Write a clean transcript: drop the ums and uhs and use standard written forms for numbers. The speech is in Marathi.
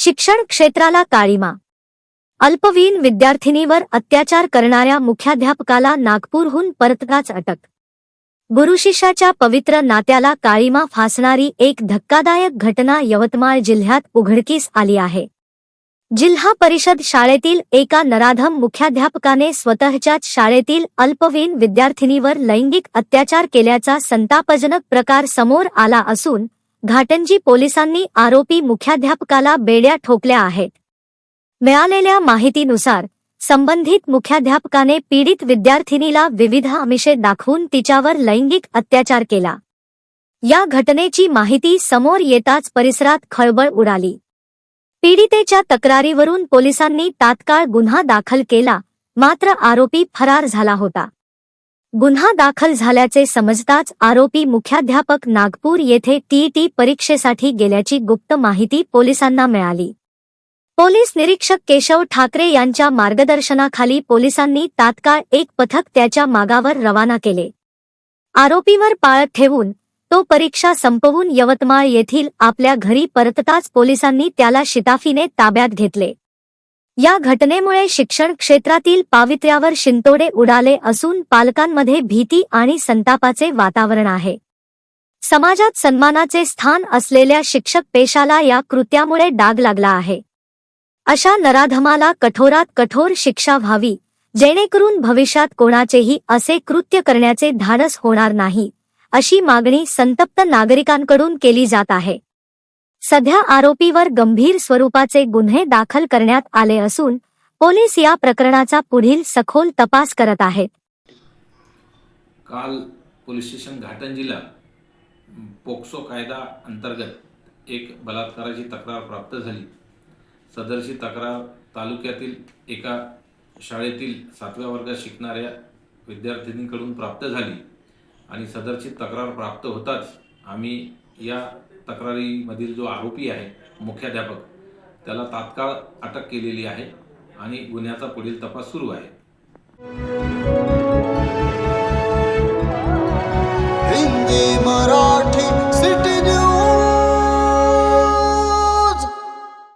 शिक्षण क्षेत्राला काळिमा. अल्पवयीन विद्यार्थिनीवर अत्याचार करणाऱ्या मुख्याध्यापकाला नागपूरहून परतताच अटक. गुरुशिष्याच्या पवित्र नात्याला काळिमा फासणारी एक धक्कादायक घटना यवतमाळ जिल्ह्यात उघडकीस आली आहे. जिल्हा परिषद शाळेतील एका नराधम मुख्याध्यापकाने स्वतःच्याच शाळेतील अल्पवयीन विद्यार्थिनीवर लैंगिक अत्याचार केल्याचा संतापजनक प्रकार समोर आला असून घाटंजी पोलिसांनी आरोपी मुख्याध्यापकाला बेड्या ठोकल्या आहेत. मिळालेल्या माहितीनुसार संबंधित मुख्याध्यापकाने पीडित विद्यार्थिनीला विविध आमिषे दाखवून तिच्यावर लैंगिक अत्याचार केला. या घटनेची माहिती समोर येताच परिसरात खळबळ उडाली. पीडितेच्या तक्रारीवरून पोलिसांनी तात्काळ गुन्हा दाखल केला, मात्र आरोपी फरार झाला होता. गुन्हा दाखल झाल्याचे समजताच आरोपी मुख्याध्यापक नागपूर येथे टीईटी परीक्षेसाठी गेल्याची गुप्त माहिती पोलिसांना मिळाली. पोलीस निरीक्षक केशव ठाकरे यांच्या मार्गदर्शनाखाली पोलिसांनी तात्काळ एक पथक त्याच्या मागावर रवाना केले. आरोपीवर पाळत ठेवून तो परीक्षा संपवून यवतमाळ येथील आपल्या घरी परतताच पोलिसांनी त्याला शिताफीने ताब्यात घेतले. या घटनेमुळे शिक्षण क्षेत्रातील पावित्र्यावर शिंतोडे उडाले असून पालकांमध्ये भीती आणि संतापाचे वातावरण आहे. समाजात सन्मानाचे स्थान असलेल्या शिक्षक पेशाला या कृत्यामुळे डाग लागला आहे. अशा नराधमाला कठोरात कठोर शिक्षा व्हावी, जेणेकरून भविष्यात कोणाचेही असे कृत्य करण्याचे धाडस होणार नाही, अशी मागणी संतप्त नागरिकांकडून केली जात आहे. सध्या आरोपीवर गंभीर स्वरूपाचे गुन्हे दाखल करण्यात आले असून पोलीस या प्रकरणाचा पुढील सखोल तपास करत आहेत. काल पोलीस स्टेशन घाटंजीला पोक्सो कायदा अंतर्गत एक बलात्काराची तक्रार प्राप्त झाली. सदरची तक्रार तालुक्यातील एका शाळेतील 7व्या वर्गात शिकणाऱ्या विद्यार्थिनीकडून प्राप्त झाली आणि सदरची तक्रार प्राप्त होताच आम्ही या तक्रारीमधील जो आरोपी आहे मुख्याध्यापक त्याला तात्काळ अटक केलेली आहे आणि गुन्ह्याचा पुढील तपास सुरू आहे.